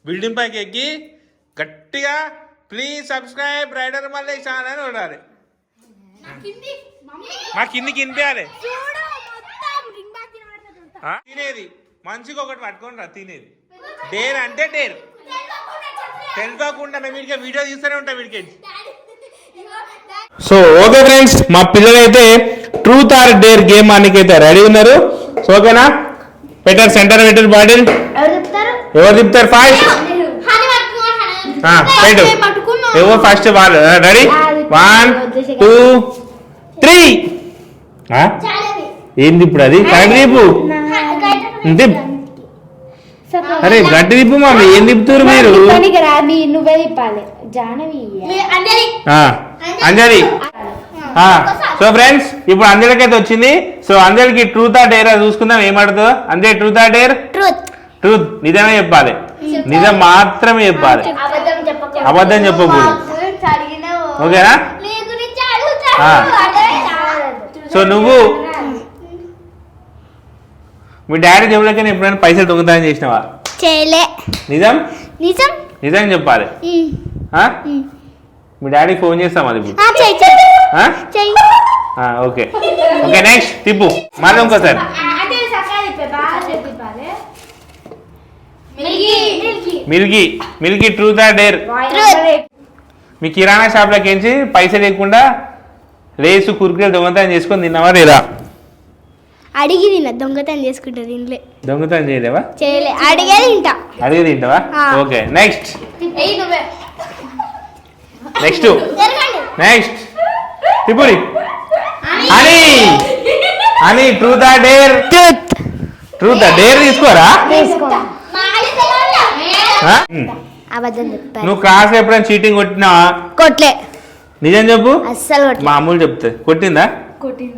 Building పైకి ఎక్కి గట్టిగా please subscribe rider Mallesh channel అని ఉండాలి. మా కిందికి వినిపించాలి. తినేది మంచిగా ఒకటి పట్టుకొని రా తినేది. డేర్ అంటే డేర్ తెలియకుండా మేము వీడికి వీడియో తీస్తూనే ఉంటాం వీడికి. సో ఓకే ఫ్రెండ్స్, మా పిల్లలైతే ట్రూత్ ఆర్ డేర్ గేమ్ అనికైతే రెడీ ఉన్నారు. సో ఓకేనా, పెట్టారు సెంటర్ పెట్టారు బాటిల్. ఎవరు తిప్పుతారు ఫాస్ట్? పెట్టు ఎవరు ఫస్ట్ వాళ్ళు. రెడీ 1 2 3. ఏంది ఇప్పుడు అది? కరెక్ట్ తిప్పు. అరే గట్టి తిప్పు మమ్మీ. ఏం తిప్పుతారు మీరు? అంజలి. సో ఫ్రెండ్స్, ఇప్పుడు అంజలికైతే వచ్చింది. సో అంజలికి ట్రూత్ ఆ డేర్ చూసుకుందాం. ఏమడుతుందో అంజలి. Truth or dare? ట్రూత్. నిజమే చెప్పాలి, నిజం మాత్రమే చెప్పాలి, అబద్ధం చెప్పకూడదు. ఓకేనా? సో నువ్వు మీ డాడీ జేబులకి ఎప్పుడైనా పైసలు దొంగతనం చేసినావా? నిజం నిజం నిజం చెప్పాలి. మీ డాడీకి ఫోన్ చేస్తాం అది ఇప్పుడు. ఓకే ఓకే నెక్స్ట్ తిప్పు మళ్ళీ ఇంకోసారి. Milky. Milky truth or dare? Me kirana shop లోకి పైసలు లేకుండా లేసు కుర్కురేలు దొంగతనం చేసుకొని తిన్నావా లేదా? అడిగి తిన్నా, దొంగతనం చేసుకుంటా తినలే. దొంగతనం చేయలేవా? చేయలే, అడిగే తింటా. అడిగి తింటావా? ఓకే నెక్స్ట్ నెక్స్ట్ నెక్స్ట్ తిప్పురి. అని అని truth or dare? Truth or dare తీసుకోరా? నువ్వు క్లాస్ ఎప్పుడైనా చీటింగ్ కొట్టినావా? కొట్లే. నిజం చెప్పు. అస్సలు మామూలు చెప్తే కొట్టిందా? కొట్టినా.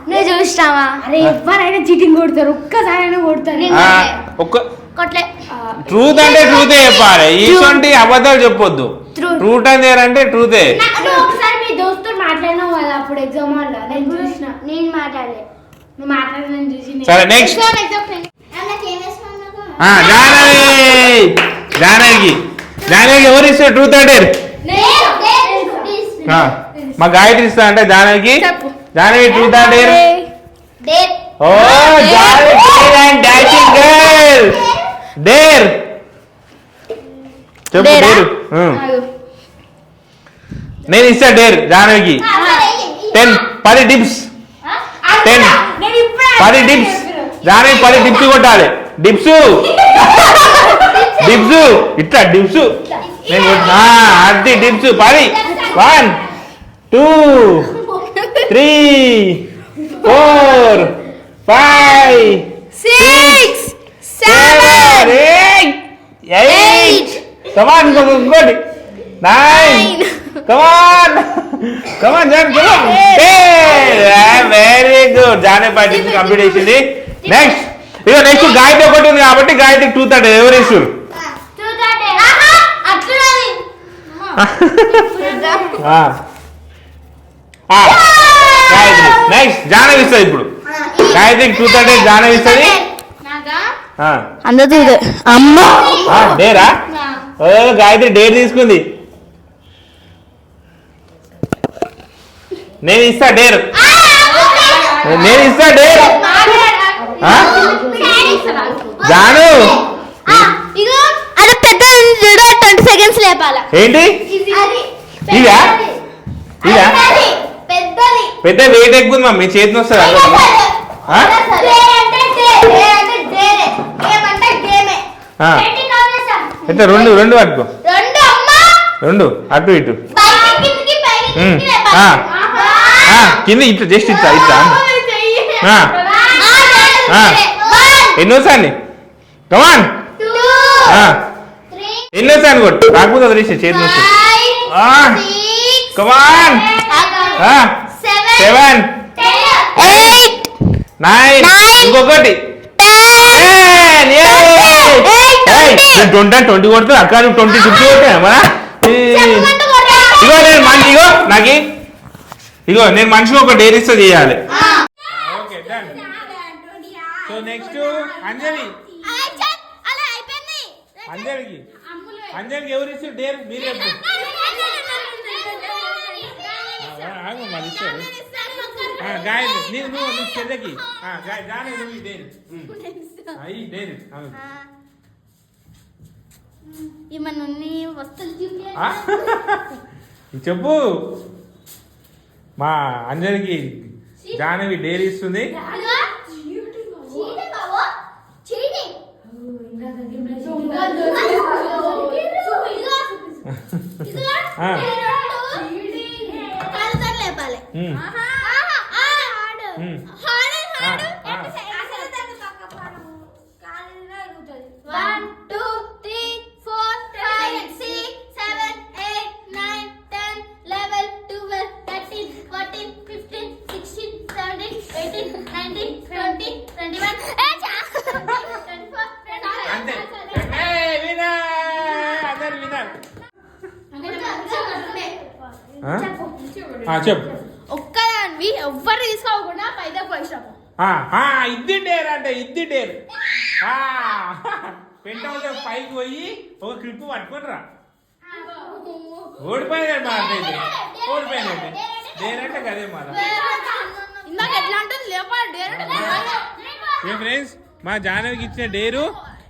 నువ్వు చూసినావా? అరే ఎవరైనా చీటింగ్ కొడతారు, ఒక్కసారైనా కొడతారు. ట్రూత్ అంటే ట్రూతే చెప్పాలి, ఇటువంటి అబద్ధాలు చెప్పొద్దు. ట్రూత్ అని అంటే ట్రూతే. ఒకసారి మీ దోస్తులు మాట్లాడినావు కదా అప్పుడు ఎగ్జామ్ హాల్లో, నేను చూసిన. నేను మాట్లాడలే, నువ్వు మాట్లాడలేని చూసి. సరే నెక్స్ట్ జానకి. జానకి ఎవరు ఇస్తారు ట్రూత్ అంటే? మా గాయత్రి ఇస్తా అంటే Janaki. Janaki truth or dare? Oh dashing girl dare చెప్పు. డేర్ నేను ఇస్తా dare Janaki. 10 dips. 10 dips. Janaki 10 dips కొట్టాలి. డిప్స్ డిప్స్ ఇట్లా డిప్స్ నేను అది dips 10. 1 2 3 4 5 6 7 8 come on good 9 come on Jan come on very good జానే పార్టీ కంప్లీట్ చేసింది. నెక్స్ట్ ఇక నెక్స్ట్ గాయత్రి ఒకటి ఉంది కాబట్టి గాయత్రి ట్రూత్ అంటే ఎవరు ఇస్తారు? గాయత్రి. నెక్స్ట్ జానవి ఇస్తుంది. ఇప్పుడు గాయత్రికి ట్రూత్ అంటే జానవి ఇస్తుంది. డేరా? గాయత్రి డేర్ తీసుకుంది. నేను ఇస్తా డేర్. నేను ఇస్తా డేర్. జాను అది పెద్ద 20 సెకండ్స్ లేపాల. ఏంటి ఇదా? ఇదా పెద్ద వెయిట్ ఎక్కువ మమ్మీ, చేతిని వస్తుంది. అయితే రెండు పట్టుకో. 2 అటు ఇటు కింద ఇట్లా జస్ట్ ఇట్లా ఇట్లా. ఎన్నోసార్లు? కమాన్ ఎన్నోసార్లు కొట్టు. రాకపోతే వదిలేసే చేతి నుంచి. కమాన్ 7 8 9 ఇంకొకటి 20 కొడుతుంది అక్క. నువ్వు 20 50 కొట్టామా? ఇగో నేను మంచి ఇగో నేను మనిషికి ఒక డేర్ ఇస్తా చేయాలి. Okay done. సో నెక్స్ట్ అంజలి. అంజలికి ఎవరు ఇస్తారు డేర్? మీరు చెప్పు. ఆగు మరి ఇస్తారు. గాయత్రి నువ్వు చెల్లెకి గానే నువ్వు డేర్ అయ్యి డేర్ చెప్పు. మా అంజలికి జానవి డేర్ ఇస్తుంది. చెప్పు. ఒక్కదాన్ని ఎవ్వరు తీసుకోకుండా పైదాకు వచ్చినాము. ఇద్ది డేర్ అంటే ఇద్ది డేర్. పెంట్ హౌస్ పైకి పోయి ఒక క్లిప్ పట్టుకొని రా. ఓడిపోయినా ఓడిపోయినట్టే డేర్ అంటే కదే మాట. ఏ ఫ్రెండ్స్, మా జానవికి ఇచ్చిన డేరు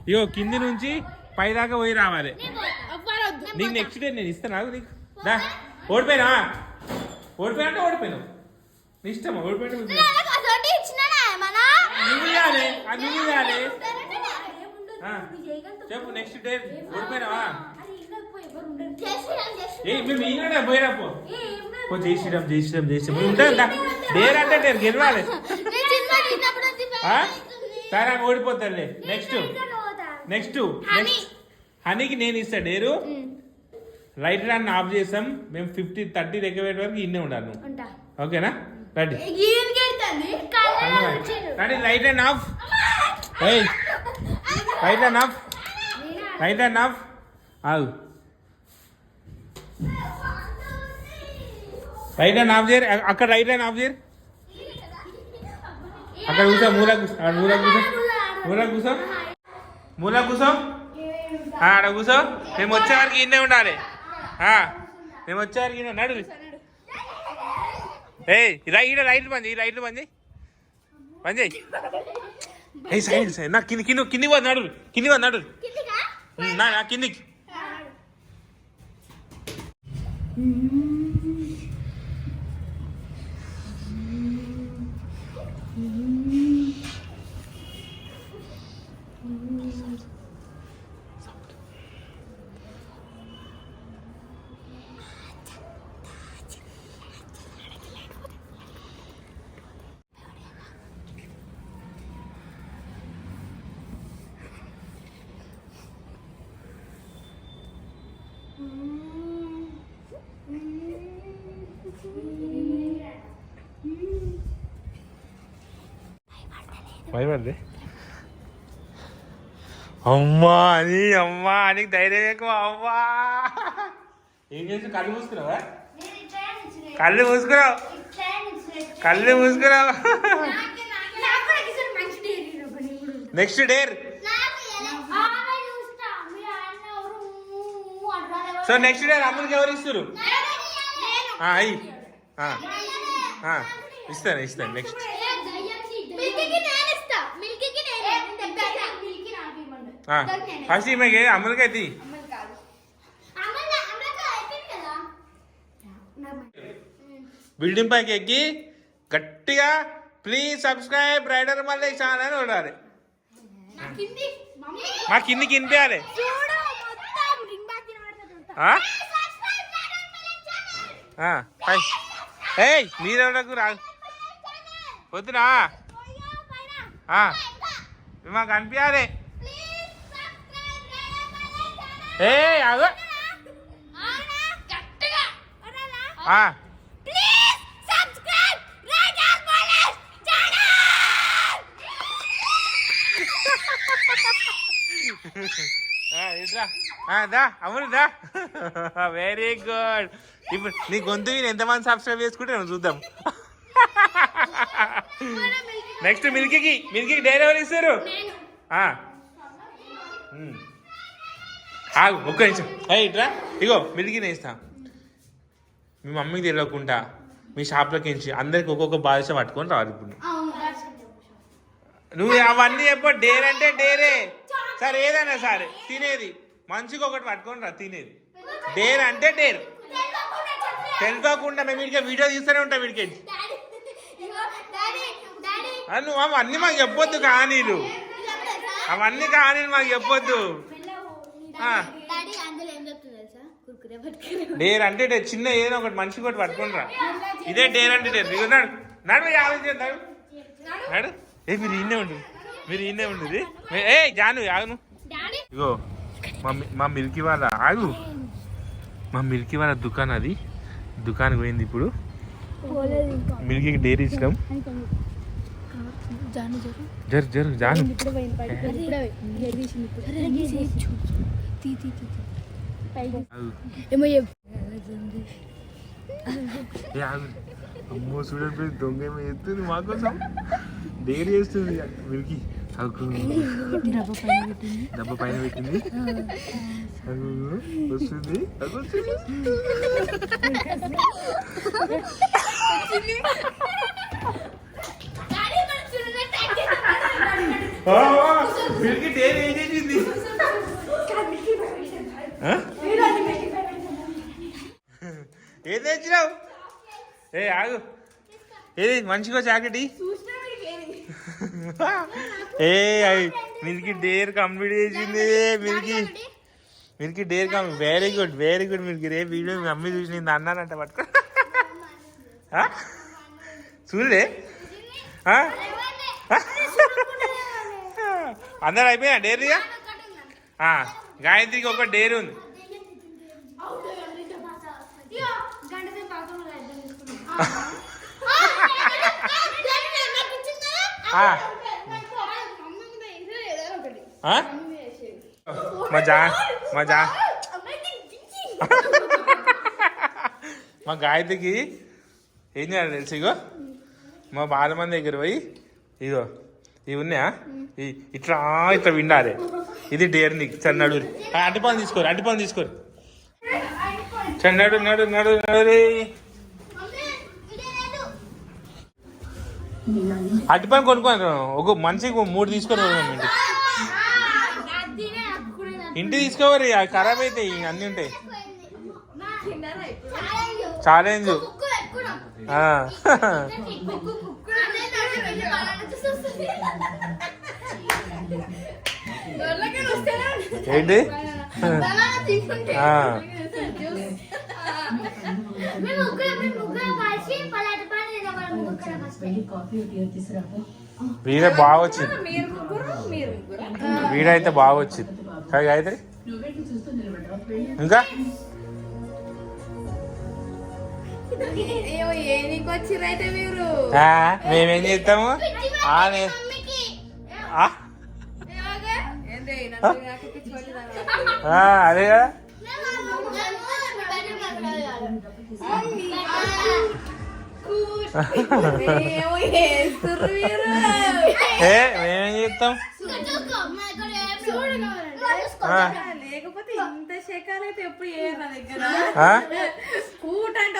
ఇగో కింది నుంచి పై దాకా పోయి రావాలి. నీకు నెక్స్ట్ డే నేను ఇస్తాను నీకు. దా ఓడిపోయినా అంటే ఓడిపోయినావు. నీ ఇష్టమా ఓడిపోయినా? నువ్వు ఇవ్వాలి. చెప్పు నెక్స్ట్ డే ఓడిపోయినావా? మేము ఈయన పోయినా పో. జై శ్రీరామ్ జై శ్రీరామ్ జై శ్రీరామ్ ఉంటా. డేర్ అంటే డేర్ గెలవాలి. సరే ఓడిపోతాడులే. నెక్స్ట్ హనీకి నేను ఇస్తా డేరు. లైట్ రాన్ని ఆఫ్ చేసాం మేము. 50-30 లెక్క పెట్టే వరకు ఇన్నే ఉండాలి. ఓకేనా? Ready ready. Light and of. Right and of. ఆగు. రైట్ అండ్ ఆఫ్ చేయరు. అక్కడ రైట్ అండ్ ఆఫ్ చేయరు. అక్కడ కూర్చో. మూల కూర్చో. ఆడ కూర్చో. మేము వచ్చేవారికి ఇన్నే ఉండాలి. మేము వచ్చేవారికి ఇన్నే నడు. రైట్ బంద్ చేయి. నా కింది పోదు నడు. నా కిందికి. భయపడదే. అమ్మా నీకు ధైర్యం ఎక్కువ. అమ్మా ఏం చేసి కళ్ళు మూసుకున్నావా? కళ్ళు మూసుకున్నావు. Next dare. So next dare అమ్ములకి ఎవరు ఇస్తారు? ఇస్తాను నెక్స్ట్. ఫస్ట్ ఈమెకి అమ్ములకైతే బిల్డింగ్ పైకి ఎక్కి గట్టిగా ప్లీజ్ సబ్స్క్రైబ్ రైడర్ మళ్ళీ ఛానల్ అని ఉండాలి. మా కిందికి వినిపించాలి. మీరెవరకు రాదు వద్దునా? మాకు అనిపించాలి. అదో అవును దా. Very good. ఇప్పుడు నీ గొంతు ఎంతమంది సబ్స్క్రైబ్ చేసుకుంటే చూద్దాం. నెక్స్ట్ మిల్కీకి డైరీ ఎవరు ఇస్తారు? ఆగు ఒక్క నిమిషం. ఇట్రా ఇగో మిల్కీ నేస్తా. మీ మమ్మీకి తెలియకుండా మీ షాప్లోకి ఎంచి అందరికి ఒక్కొక్క బాదుషా పట్టుకొని రావాలి. ఇప్పుడు నువ్వు అవన్నీ చెప్ప. డేర్ అంటే డేరే సరే, ఏదైనా సరే తినేది మంచిగా ఒకటి పట్టుకొని రా తినేది. డేర్ అంటే డేర్. తెలియకుండా మేము వీడికి వీడియో తీస్తూనే ఉంటాం వీడికి. నువ్వు అవన్నీ మాకు చెప్పొద్దు, కానీ అవన్నీ కానీ మాకు చెప్పొద్దు. డేర్ అంటే డేర్ చిన్న ఏదో ఒకటి మనిషి ఒకటి పట్టుకొని రా. ఇదే డేర్ అంటే డేర్. ఇగో నడు నడు ఆలోచించాడు నడు. మీరు ఈయనే ఉంటుంది, మీరు ఈయనే ఉంటుంది. జాను ఆగును. ఇగో మా మిల్కీ వాళ్ళ ఆగు. మా మిల్కీ వాళ్ళ దుకాణం అది. దుకాణం పోయింది ఇప్పుడు. మిల్కీకి డైరీ ఇచ్చినాం. జరు జరు జాను. అమ్మో చూడండి దొంగ ఏమో ఎత్తుంది మాకోసం. డైరీ చేస్తుంది మిల్కీ. డబ్బా పైన పెట్టింది. వస్తుంది మిల్కీ డైరీ ఏం చేసింది? ఏం తెచ్చినావు? ఆగు. ఏది మంచిగా జాకెట్. మిల్కీ డేర్ కంప్లీట్ చేసింది. Milky dare complete. Very good very good Milky. రేపు వీడియో మీ అమ్మ చూసి నేను అన్నానంట పట్టుకో. చూడలే అందరు అయిపోయా డేరీగా. గాయత్రికి ఒక డేర్ ఉంది. మా గాయత్రికి ఏం చేయాలి తెలుసు? ఇగో మా బాలమంది దగ్గర పోయి ఇగో ఇవి ఉన్నాయా, ఇట్లా ఇట్లా విండాలి. ఇది డేర్ నీకు. చన్నడు అడ్డిపాలు తీసుకోరు, అడ్డిపాలు తీసుకోరు. చన్నడు నడు నడు నడు. అడ్డిపాలు కొనుక్కోను. ఒక మనిషికి 3 తీసుకొని ఇంటికి తీసుకోవాలి. ఖరాబ్ అవుతాయి, అన్నీ ఉంటాయి. ఛాలెంజ్. ఏంటి? వీడే బాగా వచ్చింది. వీడైతే బాగా వచ్చింది. గాయత్రి ఇంకా మేమేం చేస్తాము? అదే కదా. మేమేం చేస్తాం? లేకపోతే ఇంత శకాలు అయితే ఎప్పుడు చేయరు నా దగ్గర. కూట అంట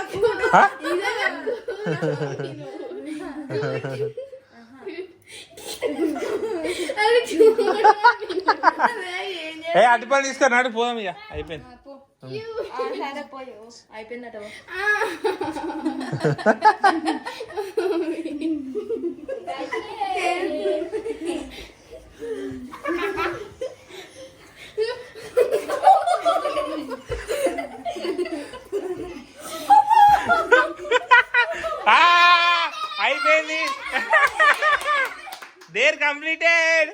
అటుపడి తీసుకొని పోదాం. ఇక అయిపోయింది. అయిపోయిందట. అయిపోయింది. Dare completed.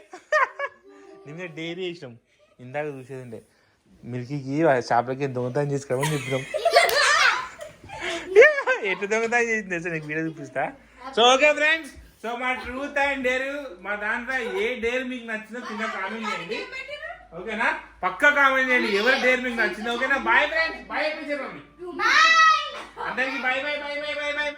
నిన్న డైరీ చేసినాం. ఇందాక చూసేదండి మిల్కీకి షాప్లకి దొంగతనం తీసుకురామని చెప్పినాం. ఎటు దొంగతనం చేసింది సార్ నీకు వీడియో చూపిస్తా. సో ఓకే ఫ్రెండ్స్, సో మా ట్రూత్ అండ్ డేర్ మా దాంట్లో ఏ డేర్ మీకు నచ్చిందో కింద కామెంట్ చేయండి. ఓకేనా? పక్కా కామెంట్ చేయండి ఎవరి డేర్ మీకు నచ్చిందో. ఓకేనా? Bye friends. బాయ్ అందరికి. Bye bye bye bye bye bye.